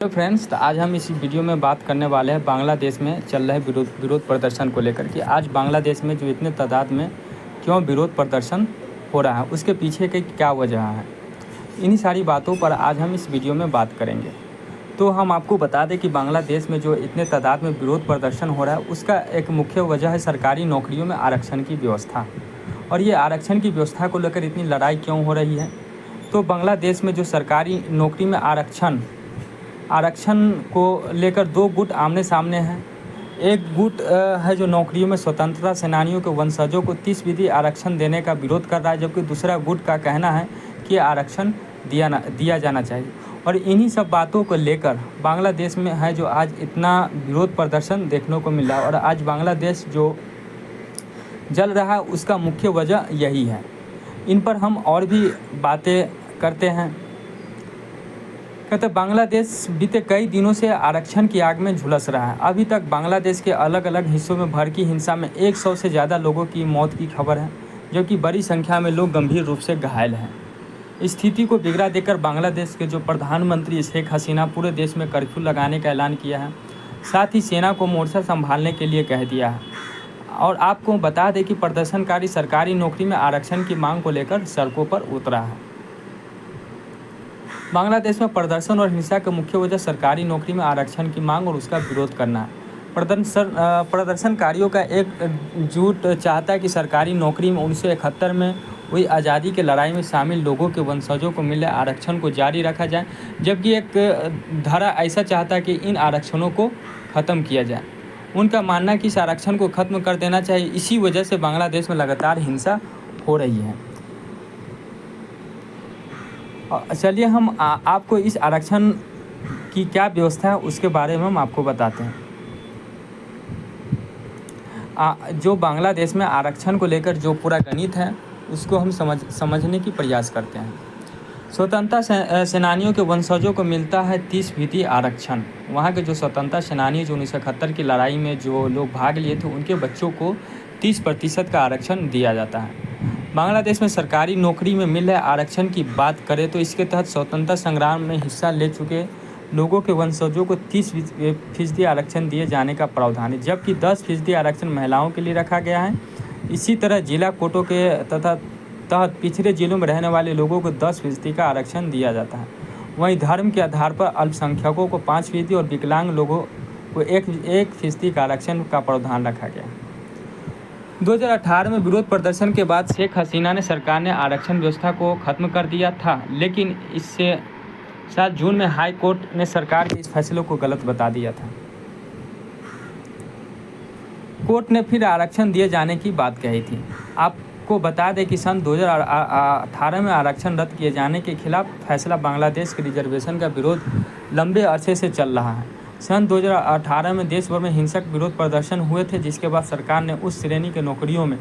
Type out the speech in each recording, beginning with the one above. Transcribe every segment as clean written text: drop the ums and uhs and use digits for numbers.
तो फ्रेंड्स, तो आज हम इस वीडियो में बात करने वाले हैं बांग्लादेश में चल रहे विरोध प्रदर्शन को लेकर कि आज बांग्लादेश में जो इतने तादाद में क्यों विरोध प्रदर्शन हो रहा है, उसके पीछे की क्या वजह है। इन्हीं सारी बातों पर आज हम इस वीडियो में बात करेंगे। तो हम आपको बता दें कि बांग्लादेश में जो इतने तादाद में विरोध प्रदर्शन हो रहा है, उसका एक मुख्य वजह है सरकारी नौकरियों में आरक्षण की व्यवस्था। और ये आरक्षण की व्यवस्था को लेकर इतनी लड़ाई क्यों हो रही है। तो बांग्लादेश में जो सरकारी नौकरी में आरक्षण को लेकर दो गुट आमने सामने हैं। एक गुट है जो नौकरियों में स्वतंत्रता सेनानियों के वंशजों को 30% आरक्षण देने का विरोध कर रहा है, जबकि दूसरा गुट का कहना है कि आरक्षण दिया जाना चाहिए। और इन्हीं सब बातों को लेकर बांग्लादेश में है जो आज इतना विरोध प्रदर्शन देखने को मिल रहा है। और आज बांग्लादेश जो जल रहा है उसका मुख्य वजह यही है। इन पर हम और भी बातें करते हैं। कहते बांग्लादेश बीते कई दिनों से आरक्षण की आग में झुलस रहा है। अभी तक बांग्लादेश के अलग अलग हिस्सों में भड़की हिंसा में 100 से ज़्यादा लोगों की मौत की खबर है, जबकि बड़ी संख्या में लोग गंभीर रूप से घायल हैं। स्थिति को बिगड़ा देकर बांग्लादेश के जो प्रधानमंत्री शेख हसीना पूरे देश में कर्फ्यू लगाने का ऐलान किया है, साथ ही सेना को मोर्चा संभालने के लिए कह दिया है। और आपको बता दें कि प्रदर्शनकारी सरकारी नौकरी में आरक्षण की मांग को लेकर सड़कों पर उतरा है। बांग्लादेश में प्रदर्शन और हिंसा के मुख्य वजह सरकारी नौकरी में आरक्षण की मांग और उसका विरोध करना है। प्रदर्शनकारियों का एक जुट चाहता है कि सरकारी नौकरी में 1971 में हुई आज़ादी की लड़ाई में शामिल लोगों के वंशजों को मिले आरक्षण को जारी रखा जाए, जबकि एक धारा ऐसा चाहता है कि इन आरक्षणों को ख़त्म किया जाए। उनका मानना है कि इस आरक्षण को ख़त्म कर देना चाहिए। इसी वजह से बांग्लादेश में लगातार हिंसा हो रही है। चलिए हम आपको इस आरक्षण की क्या व्यवस्था है उसके बारे में हम आपको बताते हैं। जो बांग्लादेश में आरक्षण को लेकर जो पूरा गणित है उसको हम समझने की प्रयास करते हैं। स्वतंत्रता सेनानियों के वंशजों को मिलता है 30% आरक्षण। वहाँ के जो स्वतंत्रता सेनानी जो 1971 की लड़ाई में जो लोग भाग लिए थे, उनके बच्चों को 30% का आरक्षण दिया जाता है। बांग्लादेश में सरकारी नौकरी में मिल रहे आरक्षण की बात करें तो इसके तहत स्वतंत्रता संग्राम में हिस्सा ले चुके लोगों के वंशजों को 30% आरक्षण दिए जाने का प्रावधान है, जबकि 10% आरक्षण महिलाओं के लिए रखा गया है। इसी तरह जिला कोटों के तहत पिछड़े जिलों में रहने वाले लोगों को 10% का आरक्षण दिया जाता है। वहीं धर्म के आधार पर अल्पसंख्यकों को 5% और विकलांग लोगों को 1% का आरक्षण का प्रावधान रखा गया है। 2018 में विरोध प्रदर्शन के बाद शेख हसीना ने सरकार ने आरक्षण व्यवस्था को खत्म कर दिया था, लेकिन इससे 7 जून में हाई कोर्ट ने सरकार के इस फैसले को गलत बता दिया था। कोर्ट ने फिर आरक्षण दिए जाने की बात कही थी। आपको बता दें कि सन 2018 में आरक्षण रद्द किए जाने के खिलाफ फैसला बांग्लादेश के रिजर्वेशन का विरोध लंबे अरसे से चल रहा है। सन 2018 में देश भर में हिंसक विरोध प्रदर्शन हुए थे, जिसके बाद सरकार ने उस श्रेणी के नौकरियों में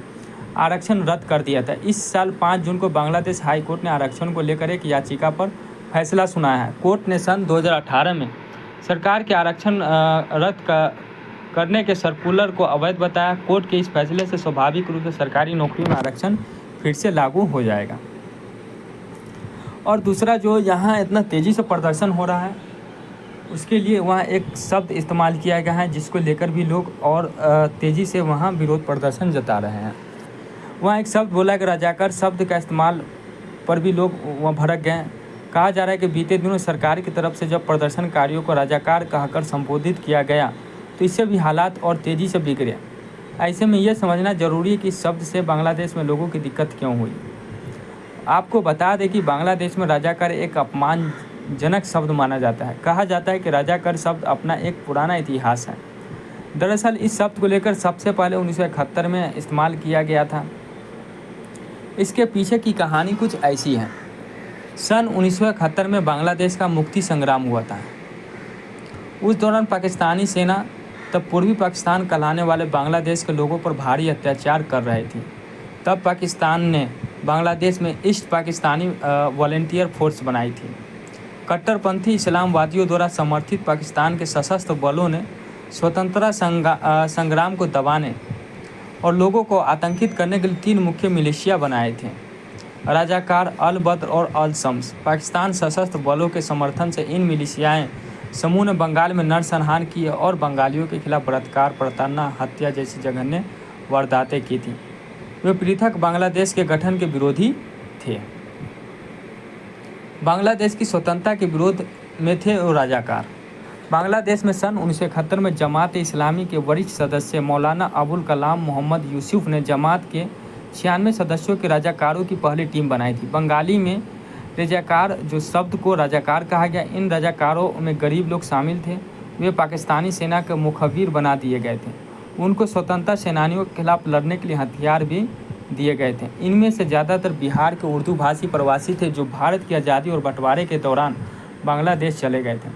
आरक्षण रद्द कर दिया था। इस साल 5 जून को बांग्लादेश हाई कोर्ट ने आरक्षण को लेकर एक याचिका पर फैसला सुनाया है। कोर्ट ने सन 2018 में सरकार के आरक्षण रद्द करने के सर्कुलर को अवैध बताया। कोर्ट के इस फैसले से स्वाभाविक रूप से सरकारी नौकरियों में आरक्षण फिर से लागू हो जाएगा। और दूसरा, जो यहाँ इतना तेज़ी से प्रदर्शन हो रहा है, उसके लिए वहाँ एक शब्द इस्तेमाल किया गया है जिसको लेकर भी लोग और तेज़ी से वहाँ विरोध प्रदर्शन जता रहे हैं। वहाँ एक शब्द बोला कि राजाकार शब्द का इस्तेमाल पर भी लोग वहाँ भड़क गए। कहा जा रहा है कि बीते दिनों सरकार की तरफ से जब प्रदर्शनकारियों को राजाकार कहकर संबोधित किया गया तो इससे भी हालात और तेज़ी से बिगड़े। ऐसे में यह समझना जरूरी है कि इस शब्द से बांग्लादेश में लोगों की दिक्कत क्यों हुई। आपको बता दें कि बांग्लादेश में राजाकार एक अपमानजनक शब्द माना जाता है। कहा जाता है कि राजाकार शब्द अपना एक पुराना इतिहास है। दरअसल इस शब्द को लेकर सबसे पहले 1971 में इस्तेमाल किया गया था। इसके पीछे की कहानी कुछ ऐसी है। सन 1971 में बांग्लादेश का मुक्ति संग्राम हुआ था। उस दौरान पाकिस्तानी सेना तब पूर्वी पाकिस्तान कहलाने वाले बांग्लादेश के लोगों पर भारी अत्याचार कर रही थी। तब पाकिस्तान ने बांग्लादेश में ईस्ट पाकिस्तानी वॉलंटियर फोर्स बनाई थी। कट्टरपंथी इस्लामवादियों द्वारा समर्थित पाकिस्तान के सशस्त्र बलों ने स्वतंत्रता संग्राम को दबाने और लोगों को आतंकित करने के लिए 3 मुख्य मिलिशिया बनाए थे: राजाकार, अल बद्र और अल शम्स। पाकिस्तान सशस्त्र बलों के समर्थन से इन मिलिशियाएँ समूह ने बंगाल में नरसंहार किए और बंगालियों के खिलाफ बलात्कार, प्रताड़ना, हत्या जैसी जघन्य वारदातें की थी। वे पृथक बांग्लादेश के गठन के विरोधी थे। बांग्लादेश की स्वतंत्रता के विरोध में थे वो रजाकार। बांग्लादेश में सन 1971 में जमात-ए-इस्लामी के वरिष्ठ सदस्य मौलाना अबुल कलाम मोहम्मद यूसुफ ने जमात के 96 सदस्यों के रजाकारों की पहली टीम बनाई थी। बंगाली में रजाकार जो शब्द को रजाकार कहा गया, इन रजाकारों में गरीब लोग शामिल थे। वे पाकिस्तानी सेना के मुखबिर बना दिए गए थे। उनको स्वतंत्रता सेनानियों के खिलाफ लड़ने के लिए हथियार भी दिए गए थे। इनमें से ज़्यादातर बिहार के उर्दू भाषी प्रवासी थे जो भारत की आज़ादी और बंटवारे के दौरान बांग्लादेश चले गए थे।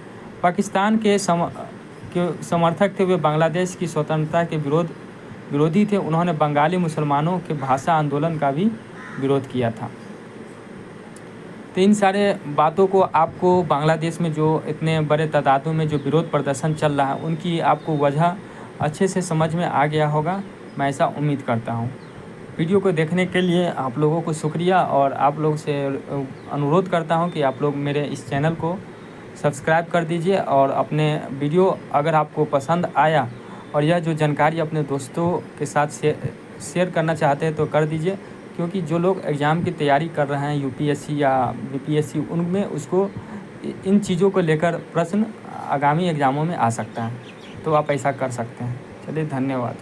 पाकिस्तान के समर्थक थे। वे बांग्लादेश की स्वतंत्रता के विरोधी थे। उन्होंने बंगाली मुसलमानों के भाषा आंदोलन का भी विरोध किया था। तो इन सारे बातों को आपको बांग्लादेश में जो इतने बड़े तादादों में जो विरोध प्रदर्शन चल रहा है उनकी आपको वजह अच्छे से समझ में आ गया होगा, मैं ऐसा उम्मीद करता हूँ। वीडियो को देखने के लिए आप लोगों को शुक्रिया और आप लोग से अनुरोध करता हूँ कि आप लोग मेरे इस चैनल को सब्सक्राइब कर दीजिए और अपने वीडियो अगर आपको पसंद आया और यह जो जानकारी अपने दोस्तों के साथ शेयर करना चाहते हैं तो कर दीजिए, क्योंकि जो लोग एग्ज़ाम की तैयारी कर रहे हैं यूपीएससी या बीपीएससी, उनमें उसको इन चीज़ों को लेकर प्रश्न आगामी एग्ज़ामों में आ सकता है, तो आप ऐसा कर सकते हैं। चलिए, धन्यवाद।